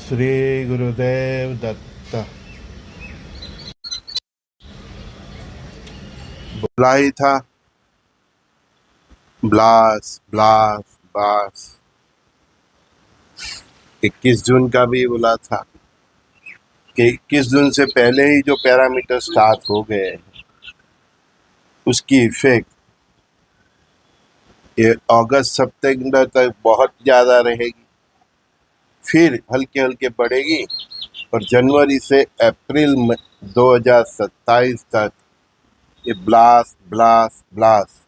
श्री गुरुदेव दत्त। बोला ही था, BLAS BLAS BLAS. 21 जून का भी बोला था कि 21 जून से पहले ही जो पैरामीटर स्टार्ट हो गए उसकी इफेक्ट ये अगस्त सितंबर तक बहुत ज़्यादा रहेगी, फिर हल्के हल्के बढ़ेगी और जनवरी से अप्रैल 2027 तक ये ब्लास्ट ब्लास्ट ब्लास्ट,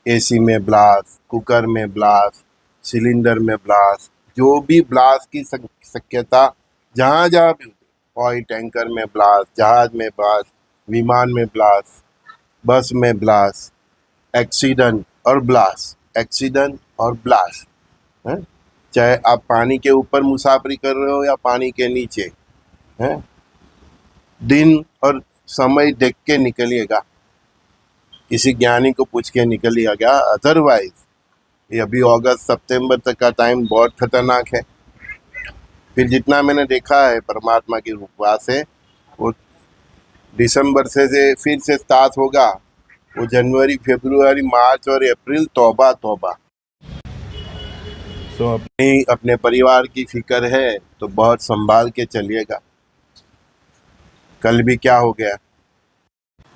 एसी में ब्लास्ट, कुकर में ब्लास्ट, सिलेंडर में ब्लास्ट, जो भी ब्लास्ट की शक्यता जहाँ जहाँ भी होती, ऑयल टैंकर में ब्लास्ट, जहाज में ब्लास्ट, विमान में ब्लास्ट, बस में ब्लास्ट, एक्सीडेंट और ब्लास्ट, एक्सीडेंट और ब्लास्ट है। चाहे आप पानी के ऊपर मुसाफरी कर रहे हो या पानी के नीचे है, दिन और समय देख के निकलिएगा, किसी ज्ञानी को पूछ के निकलिएगा। अदरवाइज ये अभी अगस्त सितंबर तक का टाइम बहुत खतरनाक है। फिर जितना मैंने देखा है परमात्मा की कृपा से, वो दिसंबर से फिर से स्टार्ट होगा, वो जनवरी फरवरी मार्च और अप्रैल तौबा तौबा। तो अपने परिवार की फिक्र है तो बहुत संभाल के चलिएगा। कल भी क्या हो गया,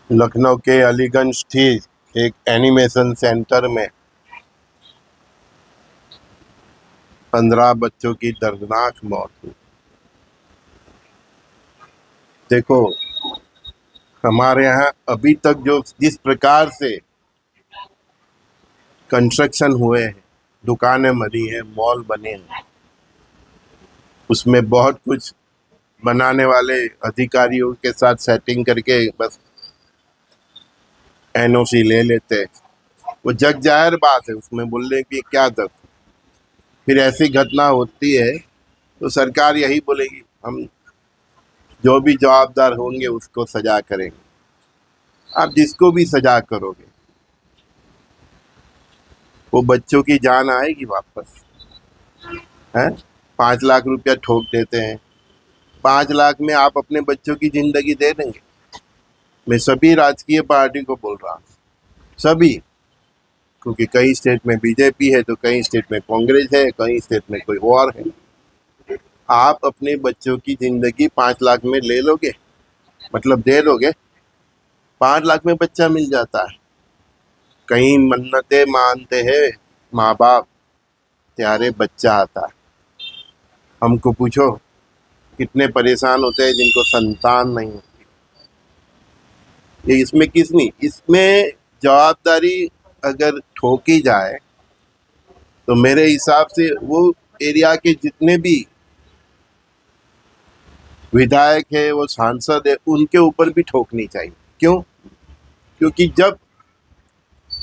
लखनऊ के अलीगंज स्थित एक एनिमेशन सेंटर में 15 बच्चों की दर्दनाक मौत हुई। देखो, हमारे यहाँ अभी तक जो जिस प्रकार से कंस्ट्रक्शन हुए हैं, दुकानें बनी हैं, मॉल बने हैं, उसमें बहुत कुछ बनाने वाले अधिकारियों के साथ सेटिंग करके बस एनओसी ले लेते हैं। वो जग जाहिर बात है, उसमें बोलने की क्या दर। फिर ऐसी घटना होती है तो सरकार यही बोलेगी हम जो भी जवाबदार होंगे उसको सजा करेंगे। आप जिसको भी सजा करोगे वो बच्चों की जान आएगी वापस है। 5 लाख रुपया ठोक देते हैं, 5 लाख में आप अपने बच्चों की जिंदगी दे देंगे। मैं सभी राजकीय पार्टी को बोल रहा हूँ, सभी, क्योंकि कई स्टेट में बीजेपी है तो कई स्टेट में कांग्रेस है, कई स्टेट में कोई और है। आप अपने बच्चों की जिंदगी 5 लाख में ले लोगे, मतलब दे दोगे। 5 लाख में बच्चा मिल जाता है। कहीं मन्नतें मानते हैं माँ बाप, त्यारे बच्चा आता है। हमको पूछो कितने परेशान होते हैं जिनको संतान नहीं होती। ये इसमें किसनी, इसमें जवाबदारी अगर ठोकी जाए तो मेरे हिसाब से वो एरिया के जितने भी विधायक है, वो सांसद है, उनके ऊपर भी ठोकनी चाहिए। क्यों? क्योंकि जब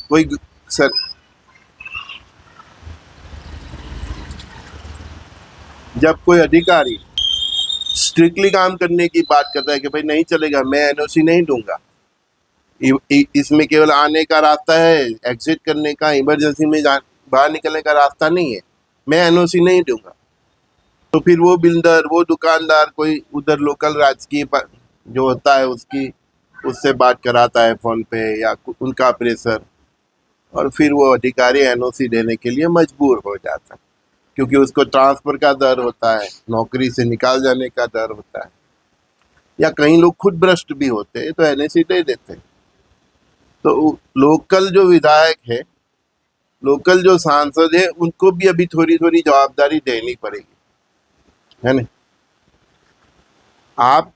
कोई सर जब कोई अधिकारी स्ट्रिक्टली काम करने की बात करता है कि भाई नहीं चलेगा, मैं एनओसी नहीं दूंगा, इसमें केवल आने का रास्ता है, एग्जिट करने का, इमरजेंसी में बाहर निकलने का रास्ता नहीं है, मैं एनओसी नहीं दूंगा, तो फिर वो बिल्डर, वो दुकानदार, कोई उधर लोकल राजकीय जो होता है उससे बात कराता है फोन पे या उनका प्रेशर, और फिर वो अधिकारी एनओसी देने के लिए मजबूर हो जाता है, क्योंकि उसको ट्रांसफर का डर होता है, नौकरी से निकाल जाने का डर होता है, या कई लोग खुद भ्रष्ट भी होते हैं तो एनओसी दे देते हैं। तो लोकल जो विधायक है, लोकल जो सांसद है, उनको भी अभी थोड़ी थोड़ी जवाबदारी देनी पड़ेगी, है ना। आप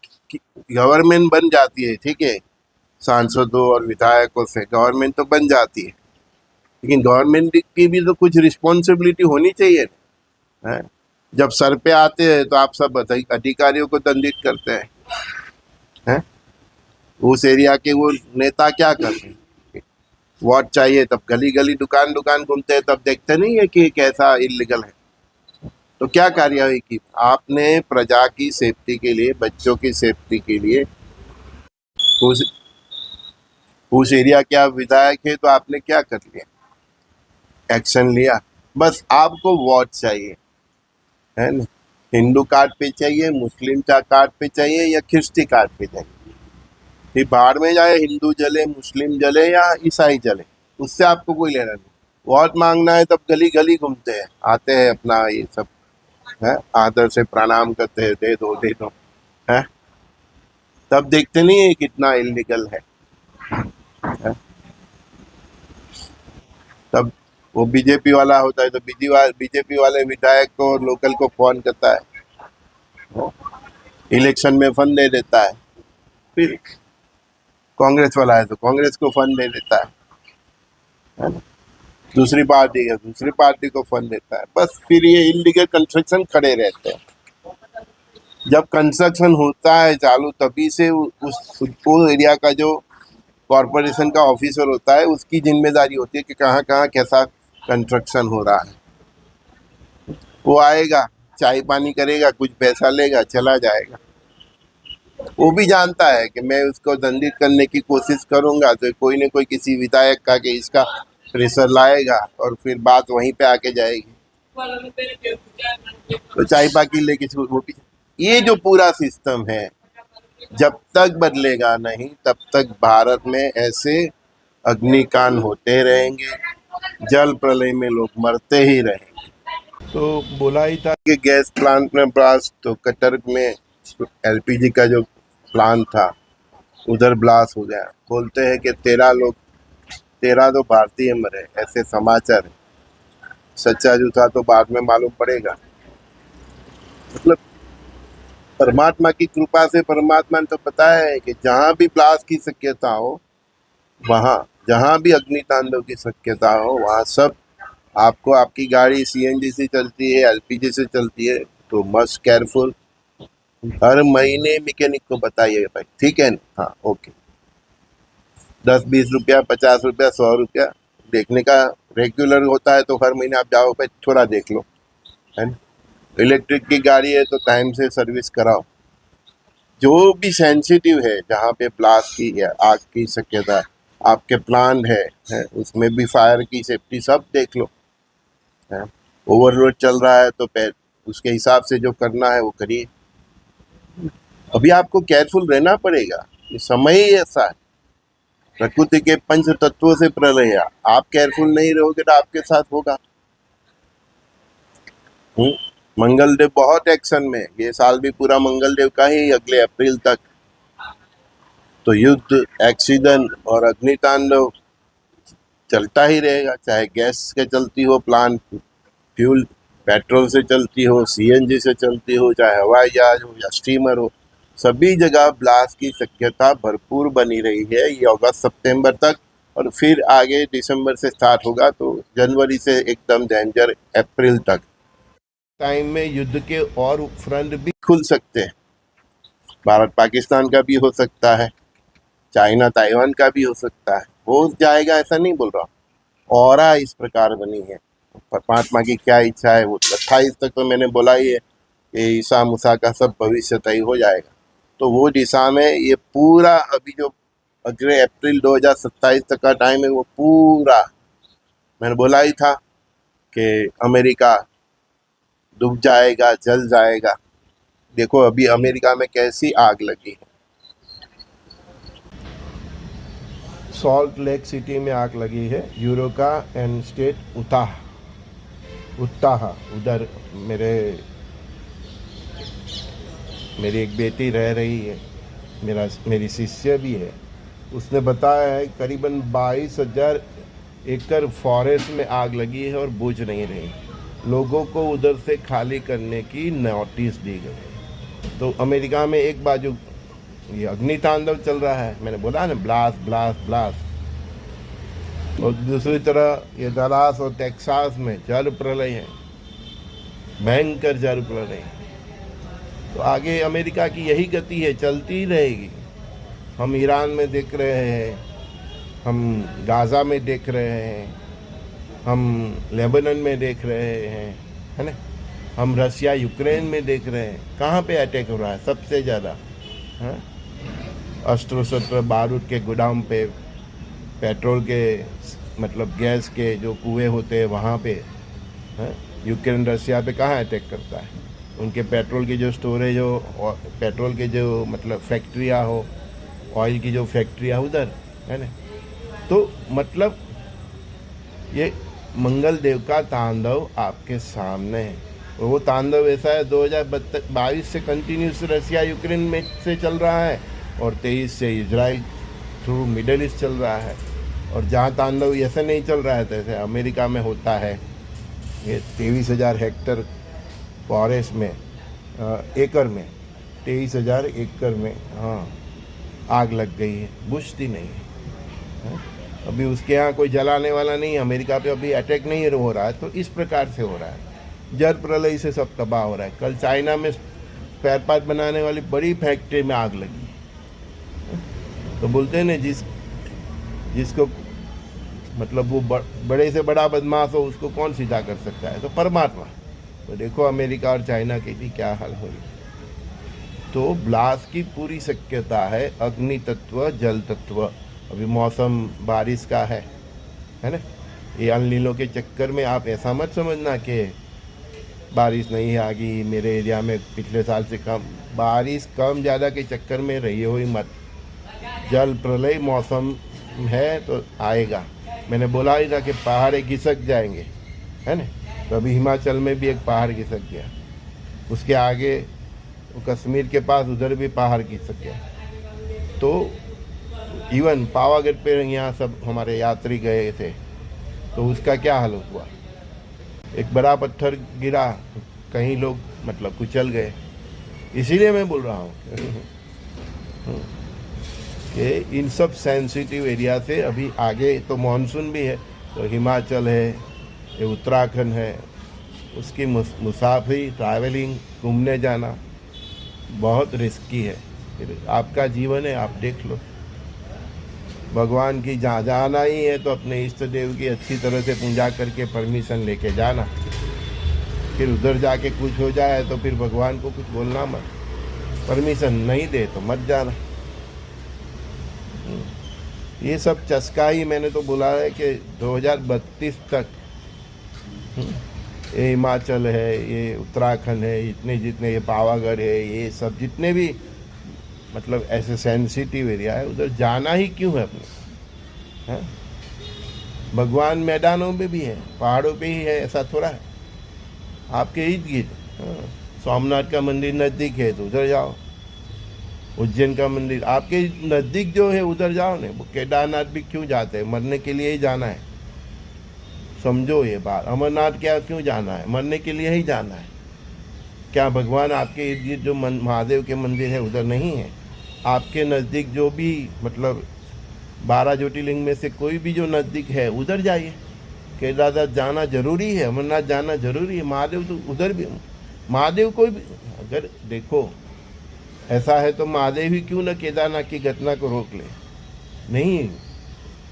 गवर्नमेंट बन जाती है, ठीक है, सांसदों और विधायकों से गवर्नमेंट तो बन जाती है, लेकिन गवर्नमेंट की भी तो कुछ रिस्पॉन्सिबिलिटी होनी चाहिए है। जब सर पे आते हैं तो आप सब अधिकारियों को दंडित करते हैं। उस एरिया के वो नेता क्या करते हैं, वोट चाहिए तब गली गली दुकान दुकान घूमते हैं, तब देखते नहीं है कि कैसा इलीगल है। तो क्या कार्यवाही की आपने प्रजा की सेफ्टी के लिए, बच्चों की सेफ्टी के लिए? उस एरिया के आप विधायक है तो आपने क्या कर लिया, एक्शन लिया? बस आपको वोट चाहिए, है ना। हिंदू कार्ड पे चाहिए, मुस्लिम का कार्ड पे चाहिए या ख्रिस्ती कार्ड पे चाहिए। फिर बाहर में जाए, हिंदू जले, मुस्लिम जले या ईसाई जले, उससे आपको कोई लेना नहीं। वोट मांगना है तब गली गली घूमते हैं, आते हैं अपना ये सब है, आदर से प्रणाम करते हैं, दे दो दे दो है। तब देखते नहीं है कितना इलीगल है? तब वो बीजेपी वाला होता है तो बीजेपी वाले विधायक को लोकल को फोन करता है, वो इलेक्शन में फंड दे देता है। फिर कांग्रेस वाला है तो कांग्रेस को फंड दे देता है ना? दूसरी पार्टी को फंड देता है। बस फिर ये इलीगल कंस्ट्रक्शन खड़े रहते हैं। जब कंस्ट्रक्शन होता है चालू, तभी से वो एरिया का जो कॉरपोरेशन का ऑफिसर होता है उसकी जिम्मेदारी होती है कि कहाँ कहाँ कैसा कंस्ट्रक्शन हो रहा है। वो आएगा, चाय पानी करेगा, कुछ पैसा लेगा, चला जाएगा। वो भी जानता है कि मैं उसको दंडित करने की कोशिश करूंगा तो कोई न कोई किसी विधायक का कि इसका प्रेशर लाएगा और फिर बात वहीं पे आके जाएगी, तो चाय पाकी लेके वो भी। ये जो पूरा सिस्टम है, जब तक बदलेगा नहीं तब तक भारत में ऐसे अग्निकांड होते रहेंगे, जल प्रलय में लोग मरते ही रहेंगे। तो बोला ही था कि गैस प्लांट में ब्लास्ट, तो कटर में एलपीजी का जो प्लांट था उधर ब्लास्ट हो गया। बोलते हैं कि 13 तो भारतीय मरे, ऐसे समाचार है। सच्चा झूठा तो बाद में मालूम पड़ेगा। मतलब परमात्मा की कृपा से परमात्मा ने तो पता है कि जहाँ भी ब्लास्ट की शक्यता हो, वहाँ जहाँ भी अग्नितांडव की शक्यता हो, वहाँ सब आपको, आपकी गाड़ी सीएनजी से चलती है, एलपीजी से चलती है, तो मस्ट केयरफुल। हर महीने मैकेनिक को बताइए भाई, ठीक है ना? हाँ, ओके। 10-20 रुपया, 50 रुपया, 100 रुपया देखने का रेगुलर होता है, तो हर महीने आप जाओ भाई, थोड़ा देख लो, है ना? इलेक्ट्रिक की गाड़ी है तो टाइम से सर्विस कराओ। जो भी सेंसिटिव है, जहाँ पे ब्लास्ट की या आग की शक्यता है, आपके प्लांट है, उसमें भी फायर की सेफ्टी सब देख लो, है। ओवरलोड चल रहा है तो उसके हिसाब से जो करना है वो करिए। अभी आपको केयरफुल रहना पड़ेगा, ये समय ही ऐसा है। प्रकृति के पंच तत्वों से प्रलय है, आप केयरफुल नहीं रहोगे तो आपके साथ होगा। मंगलदेव बहुत एक्शन में, ये साल भी पूरा मंगलदेव का ही, अगले अप्रैल तक। तो युद्ध, एक्सीडेंट और अग्नितांडव चलता ही रहेगा, चाहे गैस से चलती हो प्लांट, फ्यूल पेट्रोल से चलती हो, सीएनजी से चलती हो, चाहे हवाई जहाज हो या स्टीमर हो, सभी जगह ब्लास्ट की शक्यता भरपूर बनी रही है ये अगस्त सितंबर तक। और फिर आगे दिसंबर से स्टार्ट होगा, तो जनवरी से एकदम डेंजर अप्रैल तक। टाइम में युद्ध के और फ्रंट भी खुल सकते हैं, भारत पाकिस्तान का भी हो सकता है, चाइना ताइवान का भी हो सकता है, हो जाएगा ऐसा नहीं बोल रहा। ऑरा इस प्रकार बनी है, परमात्मा की क्या इच्छा है, वो 28 तक तो मैंने बोला ही है कि ईसा मूसा का सब भविष्य तय हो जाएगा। तो वो दिशा में ये पूरा अभी जो अगले अप्रैल 2027 तक का टाइम है, वो पूरा मैंने बोला ही था कि अमेरिका डूब जाएगा, जल जाएगा। देखो अभी अमेरिका में कैसी आग लगी है। सॉल्ट लेक सिटी में आग लगी है, यूरोका एंड स्टेट उत्ताह। उधर मेरी एक बेटी रह रही है, मेरी शिष्य भी है, उसने बताया है करीबन 22,000 एकड़ फॉरेस्ट में आग लगी है और बुझ नहीं रही। लोगों को उधर से खाली करने की नोटिस दी गई। तो अमेरिका में एक बाजू ये अग्नितांडव चल रहा है, मैंने बोला ना, ब्लास्ट ब्लास्ट ब्लास्ट, और दूसरी तरह ये दलास और टेक्सास में जल प्रलय है, भयंकर जल प्रलय। तो आगे अमेरिका की यही गति है, चलती ही रहेगी। हम ईरान में देख रहे हैं, हम गाज़ा में देख रहे हैं, हम लेबनान में देख रहे हैं, है ना, हम रशिया यूक्रेन में देख रहे हैं। कहाँ पे अटैक हो रहा है सबसे ज़्यादा? अस्त्र शस्त्र बारूद के गोदाम पे, पेट्रोल के मतलब गैस के जो कुएं होते हैं वहाँ पे, यूक्रेन रशिया पे कहाँ अटैक करता है? उनके पेट्रोल के जो स्टोरेज हो और पेट्रोल के जो मतलब फैक्ट्रियाँ हो, ऑयल की जो फैक्ट्रियाँ उधर है ना। तो मतलब ये मंगल देव का तांडव आपके सामने है। और वो तांडव ऐसा है 2022 से कंटिन्यूस रसिया यूक्रेन में से चल रहा है और 23 से इजराइल थ्रू मिडल ईस्ट चल रहा है। और जहाँ तांडव ऐसे नहीं चल रहा है जैसे अमेरिका में होता है, ये 23,000 हेक्टर फॉरेस्ट में एकड़ में 23,000 एकड़ में हाँ आग लग गई है, बुझती नहीं है। अभी उसके यहाँ कोई जलाने वाला नहीं है, अमेरिका पे अभी अटैक नहीं हो रहा है। तो इस प्रकार से हो रहा है, जल प्रलय से सब तबाह हो रहा है। कल चाइना में स्पेयर पार्ट बनाने वाली बड़ी फैक्ट्री में आग लगी। तो बोलते हैं ना जिसको मतलब वो बड़े से बड़ा बदमाश हो उसको कौन सीधा कर सकता है, तो परमात्मा। तो देखो अमेरिका और चाइना की भी क्या हाल हो रही है। तो ब्लास्ट की पूरी शक्यता है, अग्नि तत्व जल तत्व। अभी मौसम बारिश का है ना। ये अनलीलों के चक्कर में आप ऐसा मत समझना कि बारिश नहीं आ गई मेरे एरिया में पिछले साल से कम। बारिश कम ज़्यादा के चक्कर में रही हो ही मत। जल प्रलय मौसम है तो आएगा। मैंने बोला ही था कि पहाड़ खिसक जाएंगे, है ना। तो अभी हिमाचल में भी एक पहाड़ खिसक गया, उसके आगे कश्मीर के पास उधर भी पहाड़ खिसक गया। तो इवन पावागढ़ पे यहाँ सब हमारे यात्री गए थे, तो उसका क्या हाल हुआ। एक बड़ा पत्थर गिरा, कहीं लोग मतलब कुचल गए। इसीलिए मैं बोल रहा हूँ कि इन सब सेंसिटिव एरिया से अभी आगे तो मानसून भी है, तो हिमाचल है, ये उत्तराखंड है, उसकी मुसाफरी ट्रैवलिंग घूमने जाना बहुत रिस्की है। आपका जीवन है, आप देख लो। भगवान की जहाँ जाना ही है तो अपने इष्ट देव की अच्छी तरह से पूजा करके परमिशन लेके जाना। फिर उधर जाके कुछ हो जाए तो फिर भगवान को कुछ बोलना मत, परमिशन नहीं दे तो मत जाना। ये सब चस्का ही मैंने तो बोला है कि 2032 तक ये हिमाचल है, ये उत्तराखंड है, इतने जितने ये पावागढ़ है, ये सब जितने भी मतलब ऐसे सेंसिटिव एरिया है उधर जाना ही क्यों है अपने। हैं भगवान मैदानों में भी है, पहाड़ों पे ही है, ऐसा थोड़ा है। आपके इर्द गिर्द सोमनाथ का मंदिर नज़दीक है तो उधर जाओ, उज्जैन का मंदिर आपके नज़दीक जो है उधर जाओ ना। वो केदारनाथ भी क्यों जाते हैं, मरने के लिए ही जाना है, समझो ये बात। अमरनाथ क्या क्यों जाना है, मरने के लिए ही जाना है। क्या भगवान आपके इर्द गिर्द जो महादेव के मंदिर है उधर नहीं है? आपके नज़दीक जो भी मतलब 12 ज्योतिर्लिंग में से कोई भी जो नज़दीक है उधर जाइए। केदारनाथ जाना जरूरी है, अमरनाथ जाना जरूरी है, महादेव तो उधर भी। महादेव कोई भी अगर देखो ऐसा है तो महादेव ही क्यों ना केदारनाथ की घटना को रोक ले। नहीं,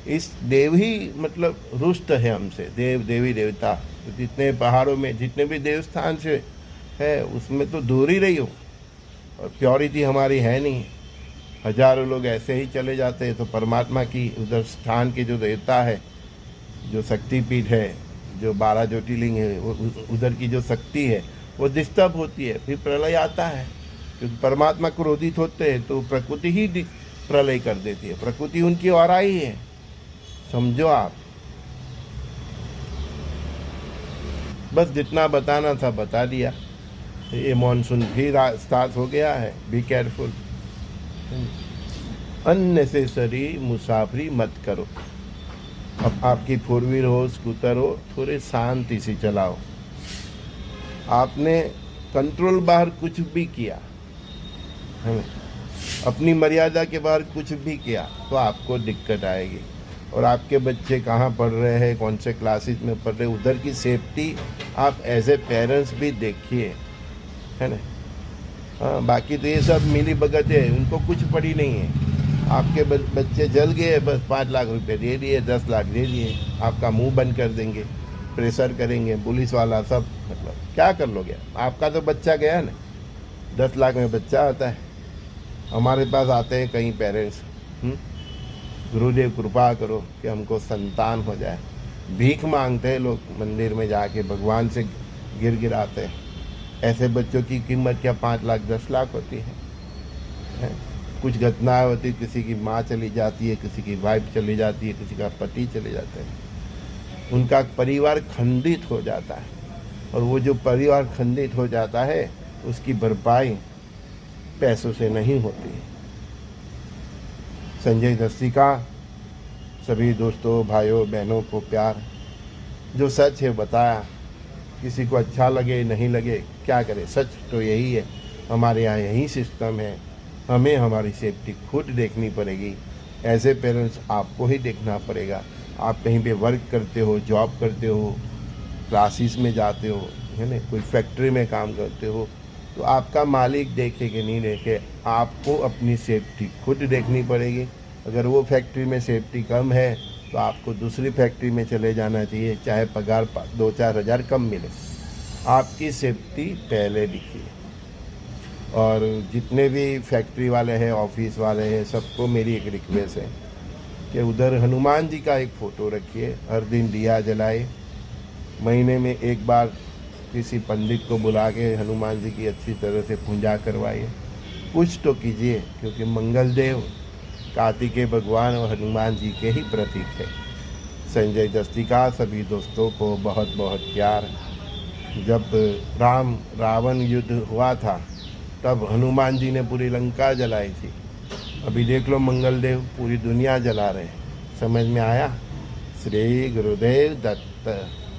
इस देव ही मतलब रुष्ट है हमसे, देव देवी देवता जितने पहाड़ों में जितने भी देवस्थान से है उसमें तो दूर ही रही हो। और प्योरिटी हमारी है नहीं, हजारों लोग ऐसे ही चले जाते हैं। तो परमात्मा की उधर स्थान के जो देवता है, जो शक्तिपीठ है, जो 12 ज्योतिर्लिंग है, उधर की जो शक्ति है वो डिस्टर्ब होती है, फिर प्रलय आता है। क्योंकि परमात्मा क्रोधित होते हैं तो प्रकृति ही प्रलय कर देती है, प्रकृति उनकी और ही है, समझो आप। बस जितना बताना था बता दिया। ये मॉनसून भी स्टार्ट हो गया है, बी केयरफुल। अननेसेसरी मुसाफरी मत करो। अब आपकी 4 व्हीलर हो, स्कूटर हो, थोड़े शांति से चलाओ। आपने कंट्रोल बाहर कुछ भी किया, अपनी मर्यादा के बाहर कुछ भी किया तो आपको दिक्कत आएगी। और आपके बच्चे कहाँ पढ़ रहे हैं, कौन से क्लासेस में पढ़ रहे हैं, उधर की सेफ्टी आप एज ए पेरेंट्स भी देखिए, है ना। हाँ, बाकी तो ये सब मिली भगत है, उनको कुछ पड़ी नहीं है। आपके बच्चे जल गए, बस 5 लाख रुपए दे दिए, 10 लाख दे दिए, आपका मुंह बंद कर देंगे, प्रेशर करेंगे पुलिस वाला सब। मतलब क्या कर लोगे, आपका तो बच्चा गया ना। 10 लाख में बच्चा आता है। हमारे पास आते हैं कई पेरेंट्स, गुरुदेव कृपा करो कि हमको संतान हो जाए। भीख मांगते हैं लोग मंदिर में जाके, भगवान से गिर गिराते हैं। ऐसे बच्चों की कीमत क्या 5 लाख 10 लाख होती है? कुछ घटनाएं होती, किसी की माँ चली जाती है, किसी की वाइफ चली जाती है, किसी का पति चले जाते हैं, उनका परिवार खंडित हो जाता है, और वो जो परिवार खंडित हो जाता है उसकी भरपाई पैसों से नहीं होती। संजय दस्ती का सभी दोस्तों भाइयों बहनों को प्यार, जो सच है बताया, किसी को अच्छा लगे नहीं लगे क्या करे, सच तो यही है। हमारे यहाँ यही सिस्टम है, हमें हमारी सेफ्टी खुद देखनी पड़ेगी। एज ए पेरेंट्स आपको ही देखना पड़ेगा। आप कहीं पे वर्क करते हो, जॉब करते हो, क्लासेस में जाते हो, है ना, कोई फैक्ट्री में काम करते हो, तो आपका मालिक देखे कि नहीं देखे, आपको अपनी सेफ्टी खुद देखनी पड़ेगी। अगर वो फैक्ट्री में सेफ्टी कम है तो आपको दूसरी फैक्ट्री में चले जाना चाहिए, चाहे पगार 2-4 हज़ार कम मिले। आपकी सेफ्टी पहले दिखिए। और जितने भी फैक्ट्री वाले हैं, ऑफिस वाले हैं, सबको मेरी एक रिक्वेस्ट है कि उधर हनुमान जी का एक फ़ोटो रखिए, हर दिन दिया जलाए, महीने में एक बार किसी पंडित को बुला के हनुमान जी की अच्छी तरह से पूजा करवाइए, कुछ तो कीजिए, क्योंकि मंगलदेव कार्तिकेय भगवान और हनुमान जी के ही प्रतीक है। संजय दस्ती का सभी दोस्तों को बहुत बहुत प्यार। जब रावण युद्ध हुआ था तब हनुमान जी ने पूरी लंका जलाई थी, अभी देख लो मंगलदेव पूरी दुनिया जला रहे हैं। समझ में आया? श्री गुरुदेव दत्त।